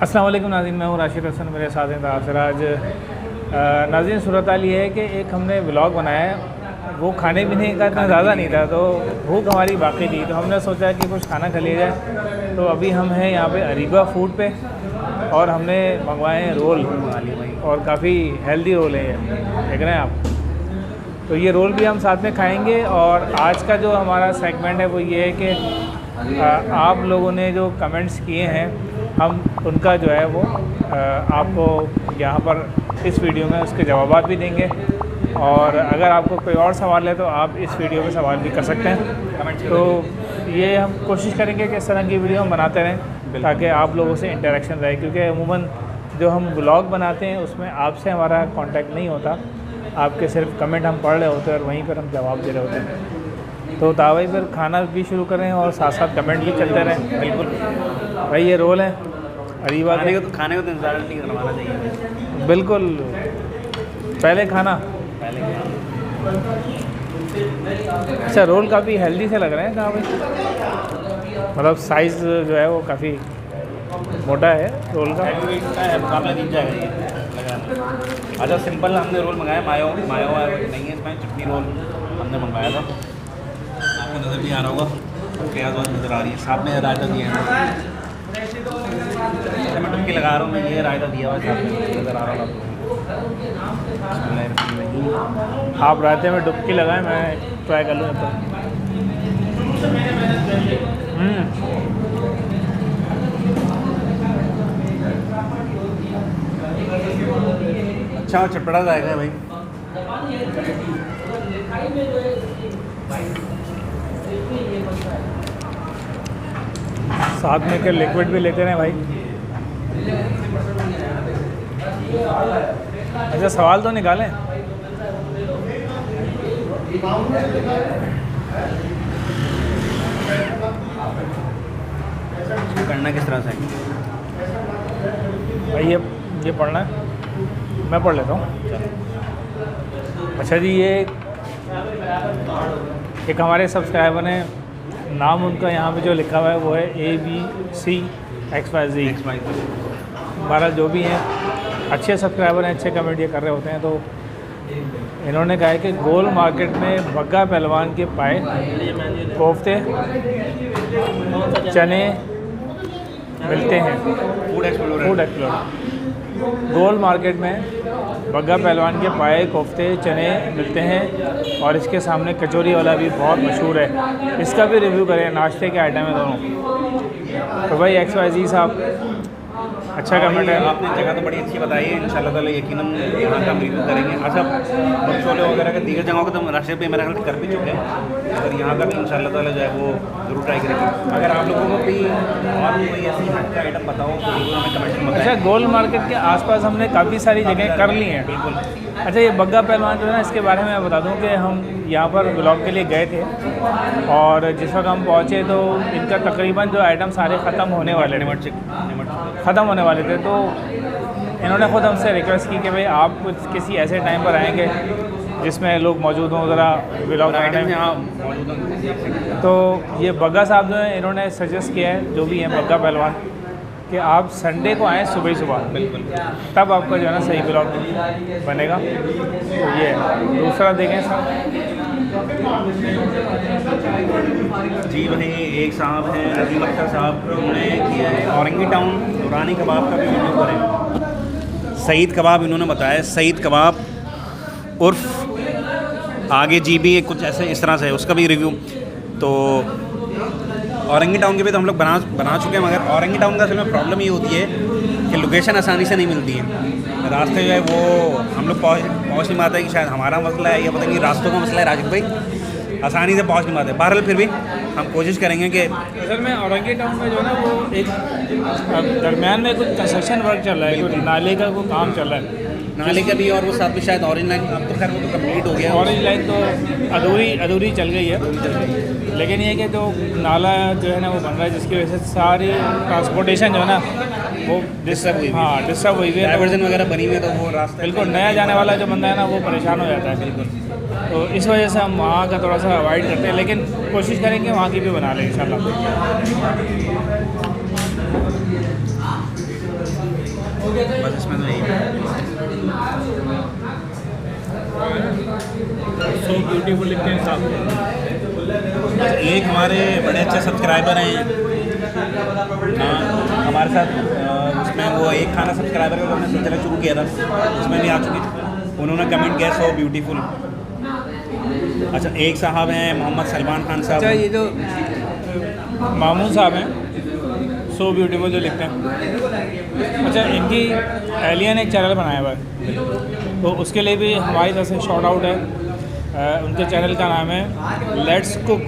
अस्सलाम वालेकुम नाज़रीन, मैं हूँ राशिद हसन, मेरे साथ हैं सिराज। नाज़रीन, सूरत हाल ये है कि एक हमने व्लॉग बनाया है, वो खाने पीने का इतना ज़्यादा नहीं था, तो भूख हमारी बाकी थी, तो हमने सोचा कि कुछ खाना खा लिया जाए। तो अभी हम हैं यहाँ पे अरीबा फूड पे और हमने मंगवाए हैं रोल, और काफ़ी हेल्दी रोल है ये, देख रहे हैं आप। तो ये रोल भी हम साथ में खाएंगे। और आज का जो हमारा सेगमेंट है वो ये है कि आप लोगों ने जो कमेंट्स किए हैं, हम उनका जो है वो आपको यहाँ पर इस वीडियो में उसके जवाबात भी देंगे। और अगर आपको कोई और सवाल है तो आप इस वीडियो में सवाल भी कर सकते हैं। तो ये हम कोशिश करेंगे कि इस तरह की वीडियो हम बनाते रहें ताकि आप लोगों से इंटरेक्शन रहे, क्योंकि अमूमन जो हम ब्लॉग बनाते हैं उसमें आपसे हमारा कांटेक्ट नहीं होता, आपके सिर्फ कमेंट हम पढ़ रहे होते हैं और वहीं पर हम जवाब दे रहे होते हैं। तो तावाई पर खाना भी शुरू करें और साथ साथ कमेंट भी चलते रहें। बिल्कुल भाई, ये रोल है अरीबा खाने को तो इंतजार नहीं करवाना चाहिए। बिल्कुल, पहले खाना। अच्छा, रोल काफ़ी हेल्दी से लग रहे हैं, कहाँ भाई? मतलब साइज़ जो है वो काफ़ी मोटा है रोल का। मुकाबला जीत जाएगा ये। अच्छा, सिंपल हमने रोल मंगाया, मायो नहीं है इसमें, चटनी रोल हमने मंगाया था, आपको नज़र भी आ रहा होगा, प्याज वाज नज़र आ रही है, साथ में रायता दिया है। मैं डुबकी लगा रहा हूँ, मैं ये रायता दिया हुआ साथ में नज़र आ रहा होगा। आप रायते में डुबकी लगाएं, मैं ट्राई कर लूँ तो। अच्छा, चटपटा जाएगा भाई। साथ में के लिक्विड भी लेते रहें भाई। अच्छा, सवाल तो निकालें। करना किस तरह से भाई? ये पढ़ना है, मैं पढ़ लेता हूँ। अच्छा जी, ये एक हमारे सब्सक्राइबर हैं, नाम उनका यहाँ पे जो लिखा हुआ है वो है ABCXYZ। हमारा जो भी हैं अच्छे सब्सक्राइबर हैं, अच्छे कमेंट ये कर रहे होते हैं। तो इन्होंने कहा है कि गोल मार्केट में बग्गा पहलवान के पाए, कोफ्ते, चने मिलते हैं। Food explorer. गोल मार्केट में बग्गा पहलवान के पाए, कोफ्ते, चने मिलते हैं और इसके सामने कचौरी वाला भी बहुत मशहूर है। इसका भी रिव्यू करें, नाश्ते के आइटम है दोनों। तो भाई XYZ साहब, अच्छा कमेंट है। आपने जगह तो बड़ी अच्छी बताई है, इंशाल्लाह ताला यकीनन यहाँ का हम रिव्यू करेंगे। अच्छा, छोले वगैरह का दीगर जगहों को तो रास्ते पे मेरा ख्याल कर भी चुके हैं, अगर यहाँ का भी इंशाल्लाह ताला जो है वो ज़रूर ट्राई करेंगे। अगर आप लोगों को भी और कोई ऐसी हट का आइटम बताओ तो ज़रूर हमें कमेंट में बताएं। अच्छा, गोल मार्केट के आसपास हमने काफ़ी सारी जगह कर ली हैं। बिल्कुल। अच्छा, ये बग्गा पहलवान जो है ना, इसके बारे में मैं बता दूं कि हम यहाँ पर ब्लॉग के लिए गए थे और जिस वक्त हम पहुँचे तो इनका तकरीबन जो आइटम सारे ख़त्म होने वाले थे। तो इन्होंने ख़ुद हमसे रिक्वेस्ट की कि भाई आप कुछ किसी ऐसे टाइम पर आएंगे जिसमें लोग मौजूद हों, ज़रा ब्लॉग बनाने में। हाँ, तो ये बग्गा साहब जो हैं, इन्होंने सजेस्ट किया है, जो भी हैं बग्गा पहलवान, कि आप संडे को आएँ सुबह। बिल्कुल, तब आपका जो है ना सही ब्लॉग बनेगा। तो ये है। दूसरा देखें सर जी भाई, एक साहब हैं नजीम अख्तर साहब, उन्होंने किया है औरंगी टाउन नूरानी कबाब का भी रिव्यू करें। सईद कबाब इन्होंने बताया, सईद कबाब उर्फ आगे जी भी कुछ ऐसे इस तरह से है, उसका भी रिव्यू। तो औरंगी टाउन के भी तो हम लोग बना चुके हैं, मगर औरंगी टाउन का असल में प्रॉब्लम ये होती है कि लोकेशन आसानी से नहीं मिलती है। रास्ते जो है वो हम लोग पहुँच नहीं पाते, कि शायद हमारा मसला है या पता नहीं रास्तों का मसला है राजिद भाई, आसानी से पहुँच नहीं पाते। बहरहाल फिर भी हम कोशिश करेंगे कि असल में औरंगी टाउन में जो है ना वो एक दरमियान में कुछ कंस्ट्रक्शन वर्क चल रहा है, कुछ नाले का वो काम चल रहा है, नाले का भी, और वो साथ में शायद ऑरेंज लाइन, अब तो खैर वो तो कंप्लीट हो गया। ऑरेंज लाइन तो अधूरी चल गई है, लेकिन ये कि जो नाला जो है ना वो बन रहा है, जिसकी वजह से सारी ट्रांसपोर्टेशन जो है ना वो डिस्टर्ब हुई है। डाइवर्जन वगैरह बनी हुई है, तो वो रास्ता बिल्कुल नया जाने वाला जो बंदा है ना वो परेशान हो जाता है। बिल्कुल, तो इस वजह से हम वहाँ का थोड़ा सा अवॉइड करते हैं, लेकिन कोशिश करेंगे वहाँ की भी बना लें इंशाल्लाह। बस इसमें तो यही सो ब्यूटीफुल लिखते हैं साहब। एक हमारे बड़े अच्छे सब्सक्राइबर हैं हमारे साथ, उसमें वो एक खाना सब्सक्राइबर का हमने सिलसिला शुरू किया था, उसमें भी आ चुके। उन्होंने कमेंट किया सो ब्यूटीफुल। अच्छा, एक साहब हैं मोहम्मद सलमान खान साहब। अच्छा, ये जो मामून साहब हैं सो ब्यूटीफुल जो लिखते हैं, अच्छा इनकी एलियन एक चैनल बनाया हुआ है, तो उसके लिए भी हमारी तरफ से शॉर्ट आउट है। उनके चैनल का नाम है लेट्स कुक,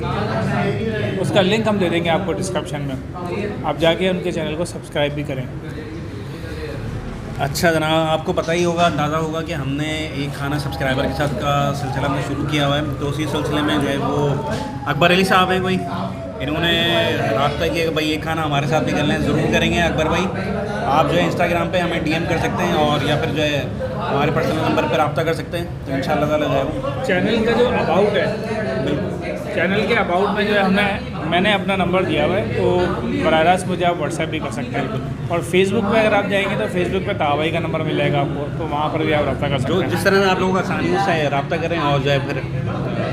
उसका लिंक हम दे देंगे आपको डिस्क्रिप्शन में, आप जाके उनके चैनल को सब्सक्राइब भी करें। अच्छा जनाब, आपको पता ही होगा, अंदाज़ा होगा कि हमने एक खाना सब्सक्राइबर के साथ का सिलसिला हमने शुरू किया हुआ है। तो उसी सिलसिले में जो है वो अकबर अली साहब हैं कोई, इन्होंने रब्ता किया कि भाई ये खाना हमारे साथ भी कर लें। ज़रूर करेंगे अकबर भाई, आप जो है इंस्टाग्राम पे हमें डीएम कर सकते हैं और या फिर जो है हमारे पर्सनल नंबर पर रब्ता कर सकते हैं, तो इंशाल्लाह ताला जो है वो चैनल का जो अबाउट है, चैनल के अबाउट में जो है मैंने अपना नंबर दिया हुआ है, तो बराह रास्त मुझे आप व्हाट्सएप भी कर सकते हैं। और फेसबुक पे अगर आप जाएंगे तो फेसबुक पे ताबाई का नंबर मिलेगा आपको, तो वहाँ पर भी आप रब्ता कर सकते हैं। जिस तरह से आप लोगों का आसानी से रब्ता करें और जो है फिर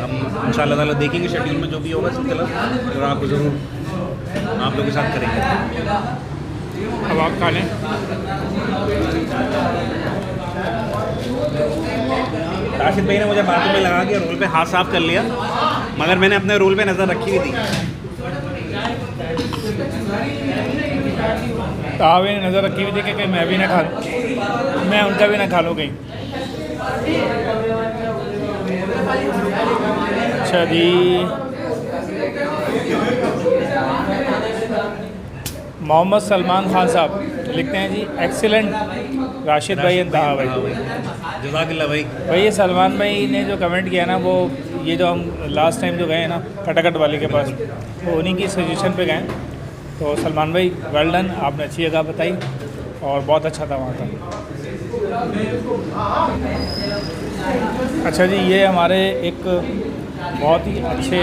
हम इंशाल्लाह ताला देखेंगे शेड्यूल में जो भी होगा सिलसिला, और आपको ज़रूर आप लोगों के साथ करेंगे। अब आप खा लें। राशिद भाई ने मुझे बातों में लगा के रोल पे हाथ साफ कर लिया, मगर मैंने अपने रोल पे नज़र रखी हुई थी। तावे ने नज़र रखी हुई थी कि मैं भी ना खा, मैं उनका भी ना खा लूँ कहीं। अच्छा जी, मोहम्मद सलमान खान साहब लिखते हैं जी एक्सीलेंट राशिद भाई इंतहा भाई। जज़ाकल्लाह भाई। भाई ये सलमान भाई ने जो कमेंट किया ना, वो ये जो हम लास्ट टाइम जो गए ना कटाकट वाले के पास, वो उन्हीं की सजेशन पे गए। तो सलमान भाई वेल डन, आपने अच्छी जगह बताई और बहुत अच्छा था वहाँ का। अच्छा जी, ये हमारे एक बहुत ही अच्छे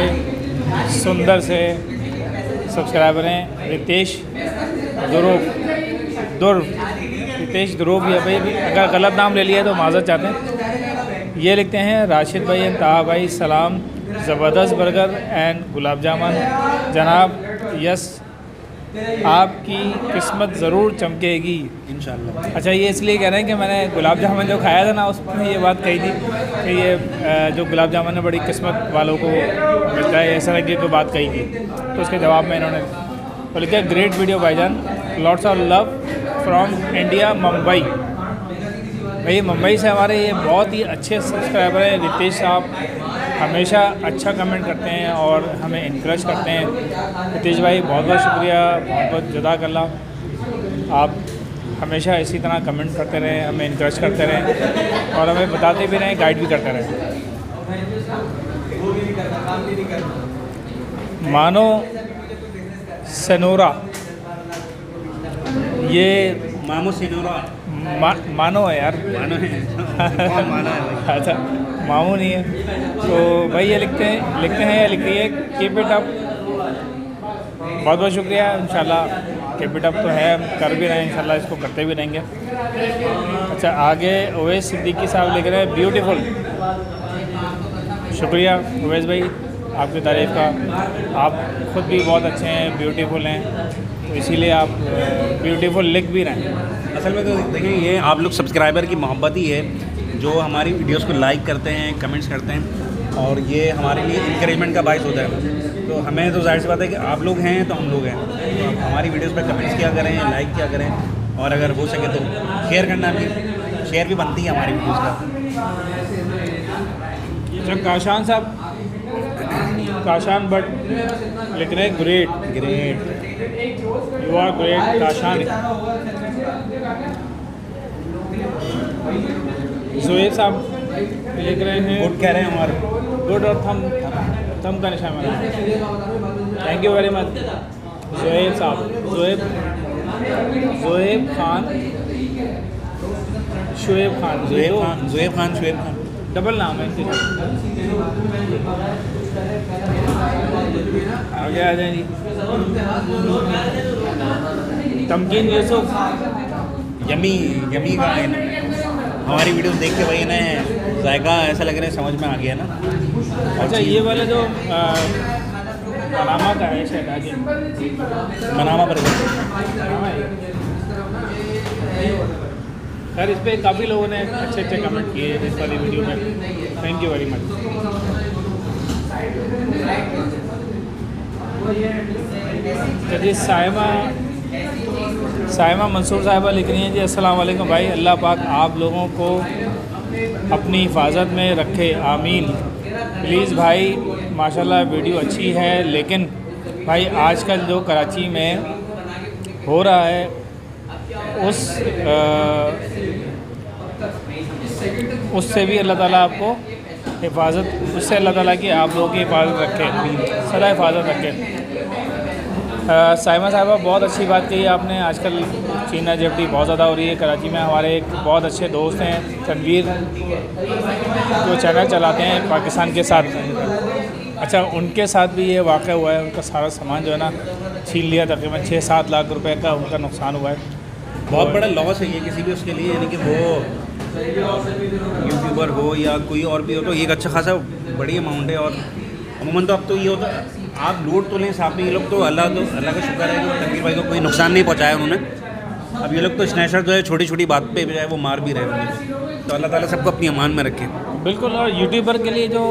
सुंदर से सब्सक्राइबर हैं रितेश ध्रुव या भाई, अगर गलत नाम ले लिया तो माज़रत चाहते हैं। ये लिखते हैं राशिद भाई इंतहा भाई सलाम, ज़बरदस्त बर्गर एंड गुलाब जामुन जनाब, यस आपकी किस्मत ज़रूर चमकेगी इंशाल्लाह। अच्छा, ये इसलिए कह रहे हैं कि मैंने गुलाब जामुन जो खाया था ना, उसमें ये बात कही थी कि ये जो गुलाब जामुन है बड़ी किस्मत वालों को मिलता है, ऐसा लगे कोई बात कही थी। तो उसके जवाब में इन्होंने तो लिखा ग्रेट वीडियो भाईजान, lots of love from India Mumbai. भाई मुंबई से हमारे ये बहुत ही अच्छे सब्सक्राइबर हैं रितेश साहब, हमेशा अच्छा कमेंट करते हैं और हमें इनकरेज करते हैं। रितेश भाई बहुत बहुत शुक्रिया, बहुत बहुत जज़ाकल्लाह, आप हमेशा इसी तरह कमेंट करते रहें, हमें इनकरेज करते रहें और हमें बताते भी रहें, गाइड भी करते रहें। मानो सनोरा, ये मामू सिनोरा मानो है यार, मानो है माना है भाई। अच्छा मामू नहीं है। तो भाई ये लिखते हैं या लिखती है कीप इट अप, बहुत बहुत शुक्रिया। इंशाल्लाह कीप इट अप तो है, हम कर भी रहे हैं, इंशाल्लाह इसको करते भी रहेंगे। अच्छा, आगे ओवैस सिद्दीकी साहब लिख रहे हैं ब्यूटीफुल, शुक्रिया ओवैस भाई आपकी तारीफ़ का, आप ख़ुद भी बहुत अच्छे हैं, ब्यूटीफुल हैं, तो इसीलिए आप ब्यूटीफुल लिख भी रहे हैं। असल में तो देखिए, ये आप लोग सब्सक्राइबर की मोहब्बत ही है जो हमारी वीडियोस को लाइक करते हैं, कमेंट्स करते हैं, और ये हमारे लिए इंकरेजमेंट का बायस होता है। तो हमें तो जाहिर सी बात है कि आप लोग हैं तो हम लोग हैं, तो हमारी वीडियोस पे कमेंट्स किया करें, लाइक किया करें, और अगर हो सके तो शेयर करना भी, शेयर भी बनती है हमारी वीडियोस का। अच्छा, काशान बट लिख रहे great, you are great Kashan. Zoeb साहब लिख रहे हैं गुड कह रहे हैं हमारे, गुड और थम का निशान बना। Thank you very much Zoeb साहब, जोएब खान शुएब खान डबल नाम है इनके। आगे आ जाए जी। तमकीन यूसुफ यमी यमी का हमारी वीडियोस देख के भाई इन्हें जायका ऐसा लग रहा है समझ में आ गया ना। अच्छा ये वाला जो मनामा का है शायद आगे मनामा बर्गर। सर इस पर काफ़ी लोगों ने अच्छे अच्छे कमेंट किए इस वाली वीडियो में, थैंक यू वेरी मच। तो जी साइमा मंसूर साहिबा लिख रही हैं जी, अस्सलाम वालेकुम भाई, अल्लाह पाक आप लोगों को अपनी हिफाजत में रखे, आमीन। प्लीज़ भाई माशाल्लाह वीडियो अच्छी है, लेकिन भाई आजकल जो कराची में हो रहा है उससे भी अल्लाह ताला आपको हिफाजत, उससे अल्लाह ताला की आप लोगों की हिफाजत रखे, सदा हिफाजत रखे। साइमा साहिबा बहुत अच्छी बात कही आपने, आजकल चीना झपटी बहुत ज़्यादा हो रही है कराची में। हमारे एक बहुत अच्छे दोस्त हैं तनवीर, जो चैनल चलाते हैं पाकिस्तान के साथ, अच्छा उनके साथ भी ये वाक़या हुआ है, उनका सारा सामान जो है ना छीन लिया, तकरीबन 6-7 लाख रुपए का उनका नुकसान हुआ है। बहुत बड़ा लॉस है ये किसी भी उसके लिए, यानी कि वो यूट्यूबर हो या कोई और भी हो, तो एक अच्छा खासा बड़ी अमाउंट है। और अमूमन तो अब तो ये होता है आप लूट तो लें साथ में, ये लोग तो अल्लाह का शुक्र है कि तनवीर भाई को कोई नुकसान नहीं पहुंचाया उन्होंने। अब ये लोग तो स्नैचर जो है छोटी छोटी बात पे जो है वो मार भी रहे होंगे, तो अल्लाह ताला सबको अपनी अमान में रखे। बिल्कुल, और यूट्यूबर के लिए जो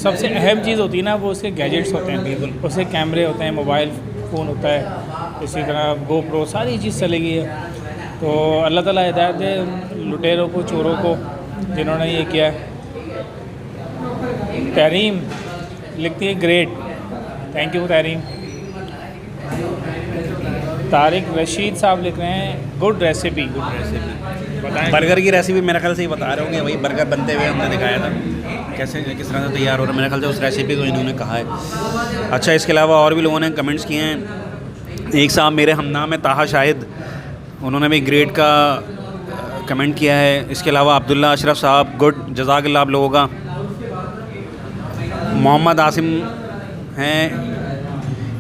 सबसे अहम चीज़ होती है ना वो उसके गैजेट्स होते हैं, बिल्कुल उसके कैमरे होते हैं, मोबाइल फ़ोन होता है, इसी तरह GoPro सारी चीज़ चलेगी है। तो अल्लाह ताला हिदायत दे लुटेरों को, चोरों को जिन्होंने ये किया है। तहरीम लिखती है great, thank you Tahreem. Tariq Rashid साहब लिख रहे हैं गुड रेसिपी, बताएं। बर्गर की रेसिपी मेरे ख्याल से ही बता रहे होंगे, वही बर्गर बनते हुए हमने दिखाया था कैसे किस तरह से तैयार हो रहा है, मेरे ख्याल से उस रेसिपी को इन्होंने कहा है। अच्छा इसके अलावा और भी लोगों ने कमेंट्स किए हैं। एक साहब मेरे हमनाम है ताहा शाहिद, उन्होंने भी ग्रेड का कमेंट किया है। इसके अलावा अब्दुल्ला अशरफ साहब गुड, जज़ाकल्लाह आप लोगों का। मोहम्मद आसिम हैं,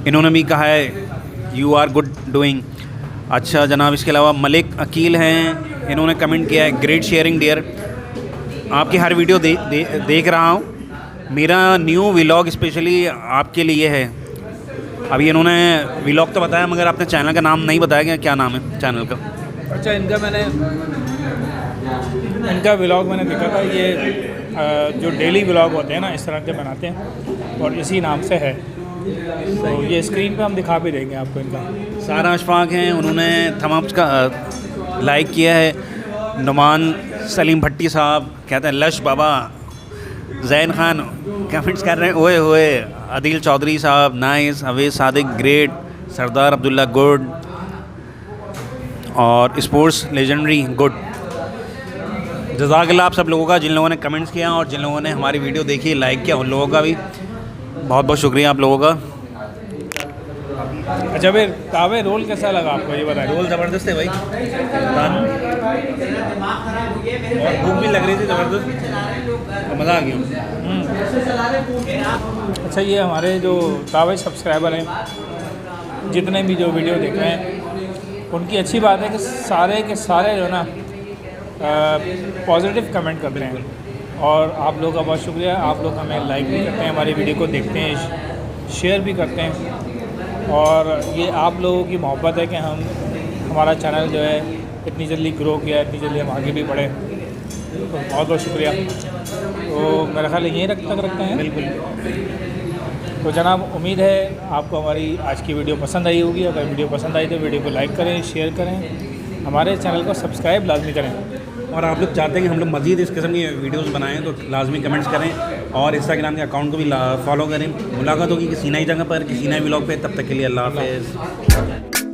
इन्होंने भी कहा है यू आर गुड डूइंग। अच्छा जनाब, इसके अलावा मलिक अकील हैं, इन्होंने कमेंट किया है ग्रेट शेयरिंग डियर, आपकी हर वीडियो देख रहा हूँ, मेरा न्यू व्लॉग स्पेशली आपके लिए है। अभी इन्होंने व्लॉग तो बताया मगर आपने चैनल का नाम नहीं बताया, क्या नाम है चैनल का? अच्छा इनका व्लॉग मैंने देखा था, ये जो डेली व्लॉग होते हैं ना इस तरह के बनाते हैं और इसी नाम से है, तो ये स्क्रीन पे हम दिखा भी देंगे आपको इनका। सारा अशफाक हैं, उन्होंने थम्स का लाइक किया है। नुमान सलीम भट्टी साहब कहते हैं लश बाबा। जैन खान कमेंट्स कर रहे हैं ओए होए। आदिल चौधरी साहब नाइस। अवेज सादिक ग्रेट। सरदार अब्दुल्ला गुड। और स्पोर्ट्स लेजेंडरी गुड। जज़ाकल्लाह आप सब लोगों का, जिन लोगों ने कमेंट्स किया और जिन लोगों ने हमारी वीडियो देखी लाइक किया, उन लोगों का भी बहुत बहुत शुक्रिया आप लोगों का। अच्छा फिर तावे रोल कैसा लगा आपको, ये बताएं। रोल ज़बरदस्त है भाई, और भूख भी लग रही थी ज़बरदस्त, मज़ा आ गया। अच्छा ये हमारे जो तावे सब्सक्राइबर हैं, जितने भी जो वीडियो देख रहे हैं, उनकी अच्छी बात है कि सारे के सारे जो है ना पॉजिटिव कमेंट करते हैं, और आप लोगों का बहुत शुक्रिया। आप लोग हमें लाइक भी करते हैं, हमारी वीडियो को देखते हैं, शेयर भी करते हैं, और ये आप लोगों की मोहब्बत है कि हमारा चैनल जो है इतनी जल्दी ग्रो किया, इतनी जल्दी हम आगे भी बढ़े, तो बहुत बहुत शुक्रिया। तो मेरा ख्याल यहीं तक रखते हैं। बिल्कुल। तो जनाब उम्मीद है आपको हमारी आज की वीडियो पसंद आई होगी। अगर वीडियो पसंद आई तो वीडियो को लाइक करें, शेयर करें, हमारे चैनल को सब्सक्राइब लाजमी करें, और आप लोग चाहते हैं कि हम लोग मज़ीद इस किस्म की वीडियोस बनाएं तो लाजमी कमेंट्स करें, और इंस्टाग्राम के अकाउंट को भी फॉलो करें। मुलाकात होगी किसी नई जगह पर, किसी नए व्लॉग पे। तब तक के लिए अल्लाह हाफ़िज़।